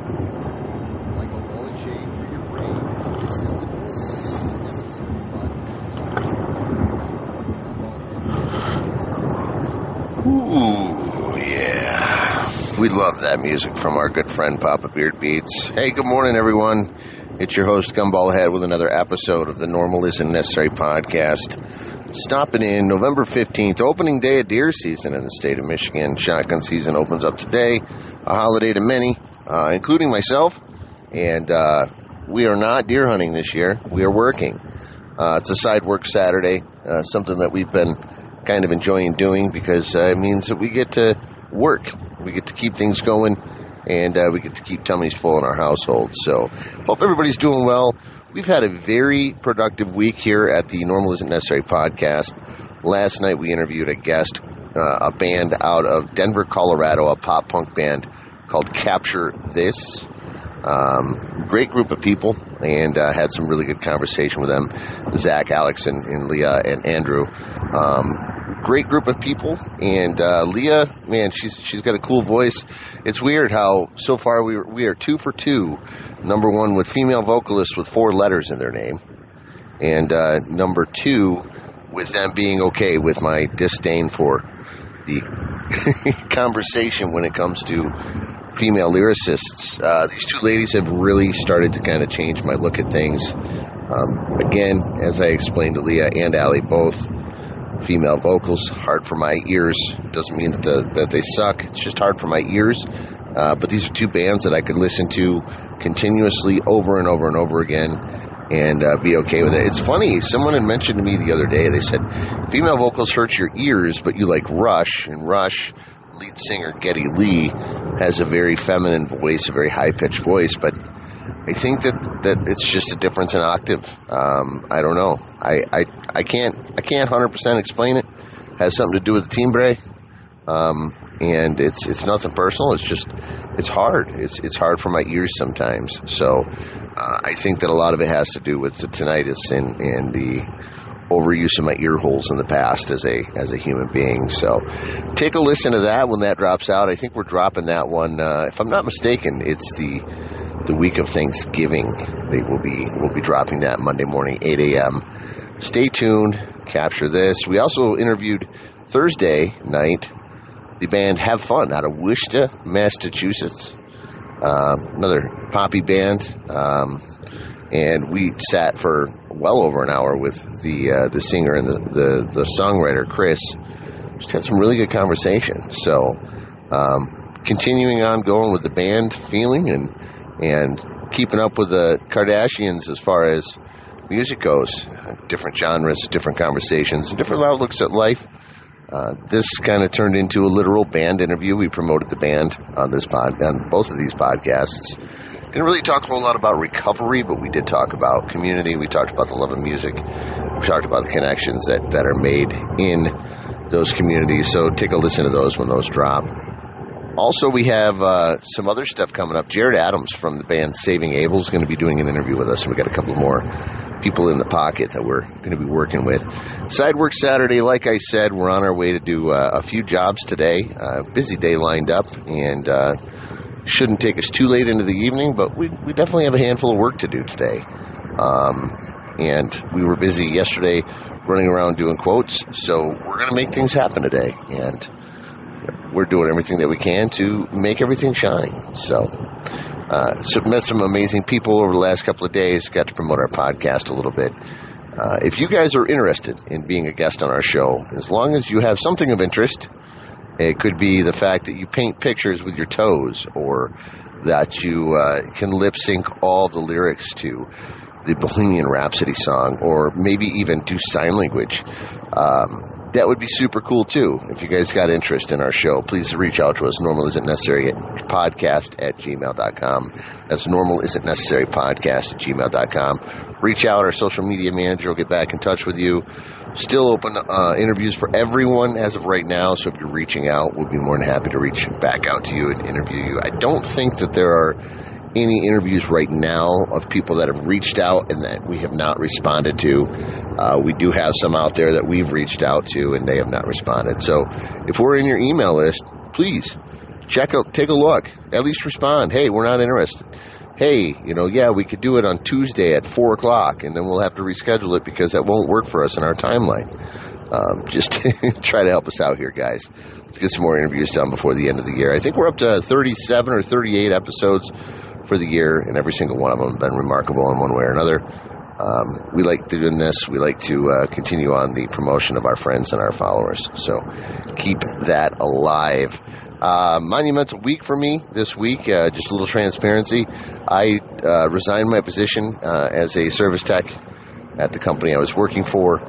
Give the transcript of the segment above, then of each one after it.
like a wallet chain for your brain. This is the Necessary Podcast. Ooh, yeah. We love that music from our good friend Papa Beard Beats. Hey, good morning, everyone. It's your host, Gumball Head, with another episode of the Normal Isn't Necessary podcast. Stopping in November 15th, opening day of deer season in the state of Michigan. Shotgun season opens up today, a holiday to many, including myself. And we are not deer hunting this year. We are working. It's a side work Saturday, something that we've been kind of enjoying doing because it means that we get to work. We get to keep things going, and we get to keep tummies full in our household. So hope everybody's doing well. We've had a very productive week here at the Normal Isn't Necessary podcast. Last night we interviewed a guest, a band out of Denver, Colorado, a pop punk band called Capture This. Great group of people, and had some really good conversation with them. Zach, Alex, and Leah and Andrew. Great group of people, and Leah, man, she's got a cool voice. It's weird how so far we are 2 for 2. Number 1 with female vocalists with 4 letters in their name, and number 2 with them being okay with my disdain for the conversation when it comes to female lyricists. These 2 ladies have really started to kind of change my look at things. Again, as I explained to Leah and Allie, both female vocals, hard for my ears. Doesn't mean that they suck. It's just hard for my ears. But these are 2 bands that I could listen to continuously over and over and over again and be okay with it. It's funny. Someone had mentioned to me the other day, they said, female vocals hurt your ears, but you like Rush. And Rush, lead singer Geddy Lee, has a very feminine voice, a very high-pitched voice, but I think that it's just a difference in octave. I don't know. I can't 100% explain it. It has something to do with the timbre. And it's nothing personal. It's just, it's hard. It's hard for my ears sometimes. So I think that a lot of it has to do with the tinnitus and the overuse of my ear holes in the past as a human being. So take a listen to that when that drops out. I think we're dropping that one. If I'm not mistaken, it's the week of Thanksgiving. We'll be dropping that Monday morning, 8 a.m. Stay tuned. Capture This. We also interviewed Thursday night the band Have Fun out of Worcester, Massachusetts. Another poppy band. And we sat for well over an hour with the singer and the songwriter, Chris. Just had some really good conversation. So continuing on going with the band feeling and keeping up with the Kardashians as far as music goes. Different genres, different conversations, and different outlooks at life. This kind of turned into a literal band interview. We promoted the band on both of these podcasts. Didn't really talk a whole lot about recovery, but we did talk about community. We talked about the love of music. We talked about the connections that are made in those communities. So take a listen to those when those drop. Also, we have some other stuff coming up. Jared Adams from the band Saving Abel is going to be doing an interview with us, and we got a couple more people in the pocket that we're going to be working with. Side work Saturday, like I said, we're on our way to do a few jobs today. Busy day lined up, and shouldn't take us too late into the evening, but we definitely have a handful of work to do today. And we were busy yesterday running around doing quotes, so we're going to make things happen today, and we're doing everything that we can to make everything shine. So met some amazing people over the last couple of days, got to promote our podcast a little bit. If you guys are interested in being a guest on our show, as long as you have something of interest, it could be the fact that you paint pictures with your toes, or that you can lip sync all the lyrics to the Bohemian Rhapsody song, or maybe even do sign language. That would be super cool too. If you guys got interest in our show, please reach out to us. Normal Isn't Necessary podcast@gmail.com. That's Normal Isn't Necessary podcast@gmail.com. Reach out. Our social media manager will get back in touch with you. Still open interviews for everyone as of right now. So if you're reaching out, we'll be more than happy to reach back out to you and interview you. I don't think that there are any interviews right now of people that have reached out and that we have not responded to. We do have some out there that we've reached out to and they have not responded. So if we're in your email list, please take a look, at least respond. Hey, we're not interested. Hey, we could do it on Tuesday at 4 o'clock, and then we'll have to reschedule it because that won't work for us in our timeline. Just try to help us out here, guys. Let's get some more interviews done before the end of the year. I think we're up to 37 or 38 episodes for the year, and every single one of them have been remarkable in one way or another. We like doing this. We like to continue on the promotion of our friends and our followers. So keep that alive. Monumental week for me this week. Just a little transparency. I resigned my position as a service tech at the company I was working for.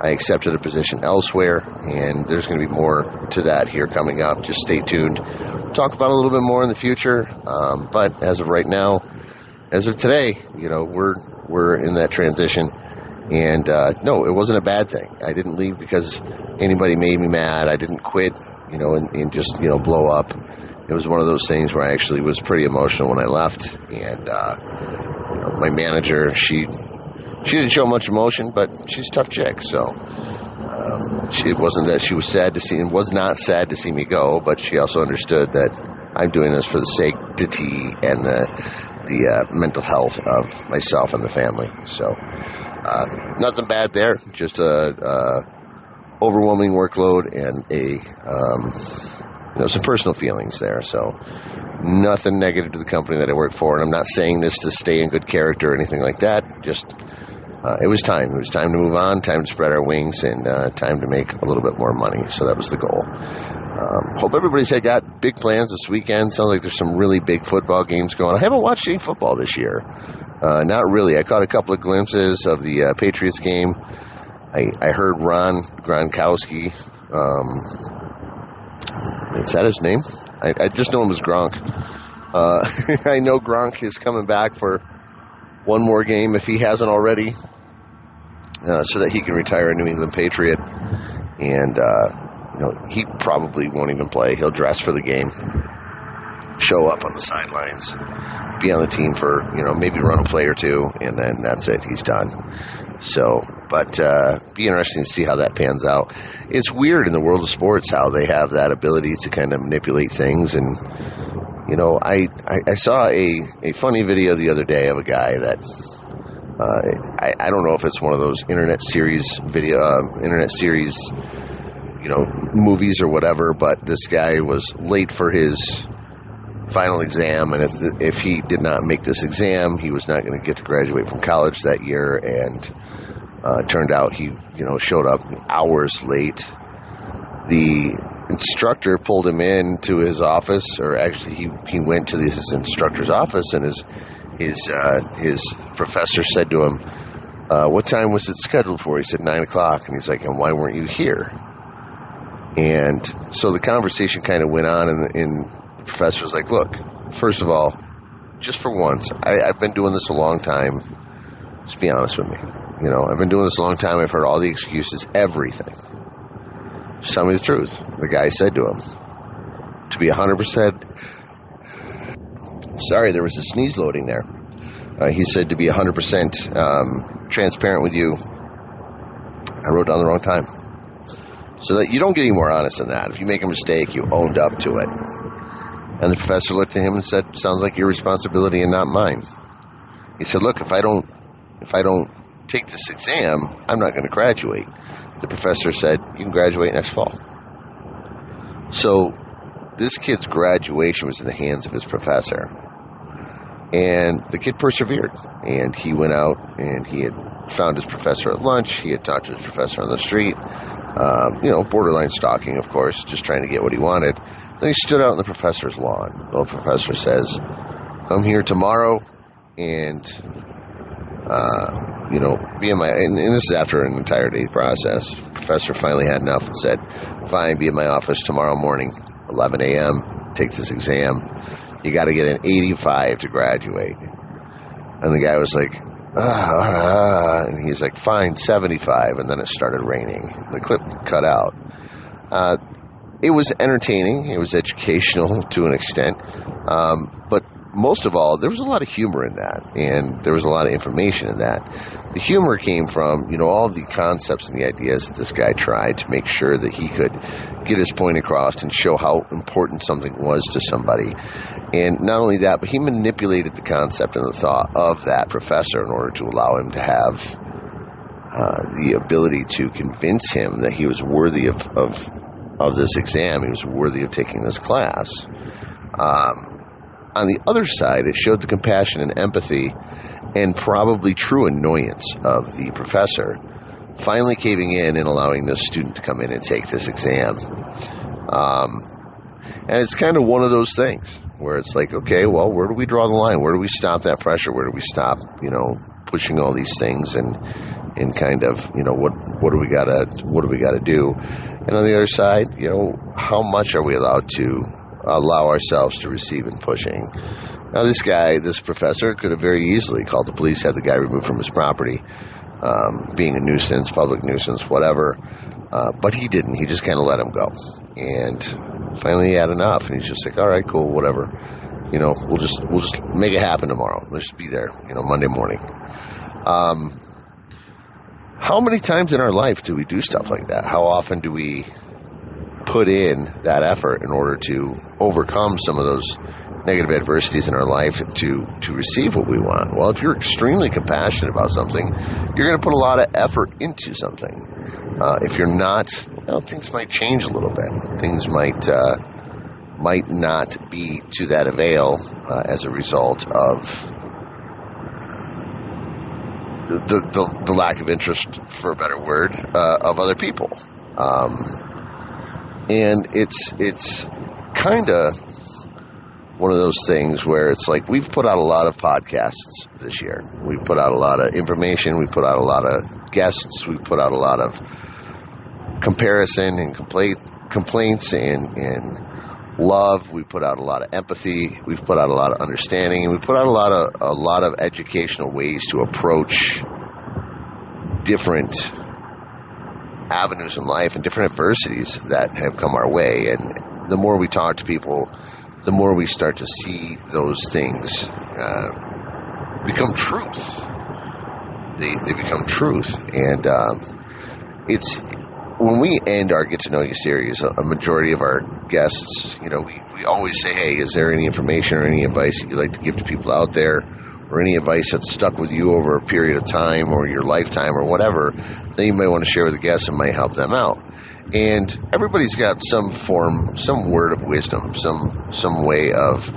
I accepted a position elsewhere, and there's going to be more to that here coming up. Just stay tuned. We'll talk about it a little bit more in the future. But as of right now, as of today, we're in that transition. And no, it wasn't a bad thing. I didn't leave because anybody made me mad. I didn't quit, and just, blow up. It was one of those things where I actually was pretty emotional when I left. And, my manager, she didn't show much emotion, but she's a tough chick. So it wasn't that she was not sad to see me go, but she also understood that I'm doing this for the safety and the mental health of myself and the family. So nothing bad there, just a overwhelming workload and some personal feelings there. So nothing negative to the company that I work for, and I'm not saying this to stay in good character or anything like that. Just it was time. It was time to move on, time to spread our wings, and time to make a little bit more money. So that was the goal. Hope everybody's got big plans this weekend. Sounds like there's some really big football games going on. I haven't watched any football this year. Not really. I caught a couple of glimpses of the Patriots game. I heard Ron Gronkowski. Is that his name? I just know him as Gronk. I know Gronk is coming back for one more game if he hasn't already, so that he can retire a New England Patriot. And, he probably won't even play. He'll dress for the game, show up on the sidelines, be on the team for, maybe run a play or two, and then that's it. He's done. So, but be interesting to see how that pans out. It's weird in the world of sports how they have that ability to kind of manipulate things. And, I saw a funny video the other day of a guy that I don't know if it's one of those internet series movies or whatever, but this guy was late for his final exam, and if he did not make this exam, he was not going to get to graduate from college that year. And it turned out he showed up hours late. The instructor pulled him into his office, or actually he went to his instructor's office, and his professor said to him, what time was it scheduled for? He said 9 o'clock. And he's like, and why weren't you here? And so the conversation kind of went on, and the professor was like, look, first of all, just for once, I've been doing this a long time. Just be honest with me. I've been doing this a long time. I've heard all the excuses, everything. Just tell me the truth. The guy said to him, to be 100%, sorry, there was a sneeze loading there. He said to be 100% transparent with you, I wrote down the wrong time. So that you don't get any more honest than that. If you make a mistake, you owned up to it. And the professor looked at him and said, sounds like your responsibility and not mine. He said, look, if I don't take this exam, I'm not going to graduate. The professor said, you can graduate next fall. So this kid's graduation was in the hands of his professor. And the kid persevered. And he went out and he had found his professor at lunch. He had talked to his professor on the street. Borderline stalking, of course, just trying to get what he wanted. Then he stood out on the professor's lawn. The professor says, come here tomorrow and, be in my, and this is after an entire day process. The professor finally had enough and said, fine, be in my office tomorrow morning, 11 a.m., take this exam. You got to get an 85 to graduate. And the guy was like, and he's like, fine, 75. And then it started raining. The clip cut out. It was entertaining. It was educational to an extent. But most of all, there was a lot of humor in that, and there was a lot of information in that. The humor came from, all of the concepts and the ideas that this guy tried to make sure that he could get his point across and show how important something was to somebody. And not only that, but he manipulated the concept and the thought of that professor in order to allow him to have the ability to convince him that he was worthy of this exam, he was worthy of taking this class. On the other side, it showed the compassion and empathy and probably true annoyance of the professor finally caving in and allowing this student to come in and take this exam. And it's kind of one of those things where it's like, okay, well, where do we draw the line? Where do we stop that pressure? Where do we stop, pushing all these things and kind of, what do we gotta do? And on the other side, how much are we allowed to allow ourselves to receive in pushing? Now, this professor could have very easily called the police, had the guy removed from his property, being a nuisance, public nuisance, whatever. But he didn't. He just kind of let him go. And finally he had enough. And he's just like, all right, cool, whatever. We'll just make it happen tomorrow. Let's just be there, Monday morning. How many times in our life do we do stuff like that? How often do we put in that effort in order to overcome some of those negative adversities in our life to receive what we want? Well, if you're extremely compassionate about something, you're going to put a lot of effort into something. If you're not, things might change a little bit. Things might not be to that avail as a result of the lack of interest, for a better word, of other people. And it's kind of one of those things where it's like we've put out a lot of podcasts this year. We've put out a lot of information. We put out a lot of guests. We put out a lot of comparison and complaints and love. We put out a lot of empathy. We've put out a lot of understanding, and we put out a lot of educational ways to approach different avenues in life and different adversities that have come our way. And the more we talk to people, the more we start to see those things become truth. They become truth. And it's when we end our Get to Know You series, a majority of our guests, we always say, hey, is there any information or any advice that you'd like to give to people out there, or any advice that's stuck with you over a period of time or your lifetime or whatever that you might want to share with the guests and might help them out? And everybody's got some word of wisdom, some way of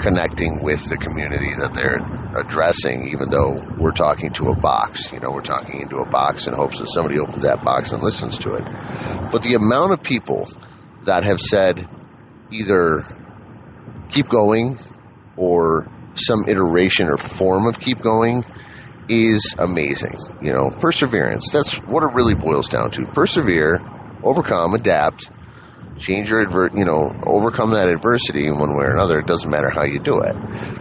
connecting with the community that they're addressing, even though we're talking to a box. We're talking into a box in hopes that somebody opens that box and listens to it. But the amount of people that have said either keep going or some iteration or form of keep going is amazing. Perseverance, that's what it really boils down to. Persevere, overcome, adapt, change your overcome that adversity in one way or another. It doesn't matter how you do it.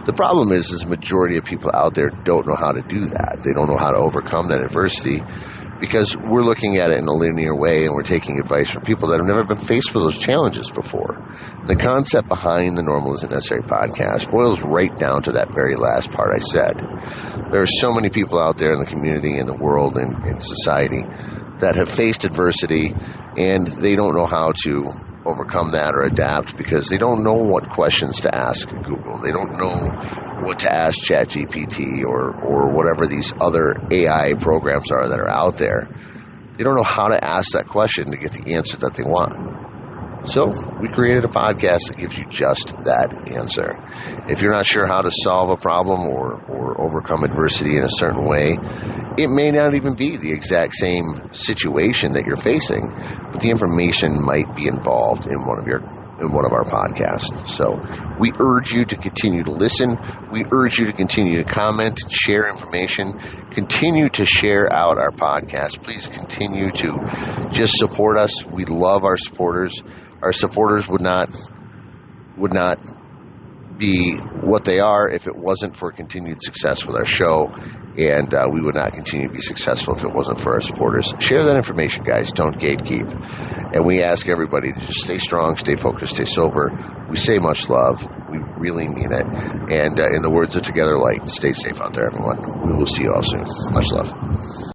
The problem is the majority of people out there don't know how to do that. They don't know how to overcome that adversity because we're looking at it in a linear way and we're taking advice from people that have never been faced with those challenges before. The concept behind the Normal Isn't Necessary podcast boils right down to that very last part I said. There are so many people out there in the community, in the world, and in society that have faced adversity and they don't know how to overcome that or adapt because they don't know what questions to ask Google. They don't know what to ask ChatGPT or whatever these other AI programs are that are out there. They don't know how to ask that question to get the answer that they want. So we created a podcast that gives you just that answer. If you're not sure how to solve a problem or overcome adversity in a certain way, it may not even be the exact same situation that you're facing, but the information might be involved in one of our podcasts. So we urge you to continue to listen. We urge you to continue to comment, share information, continue to share out our podcast. Please continue to just support us. We love our supporters. Our supporters would not be what they are if it wasn't for continued success with our show, and we would not continue to be successful if it wasn't for our supporters. Share that information, guys. Don't gatekeep. And we ask everybody to just stay strong, stay focused, stay sober. We say much love. We really mean it. And in the words of Together Light, stay safe out there, everyone. We will see you all soon. Much love.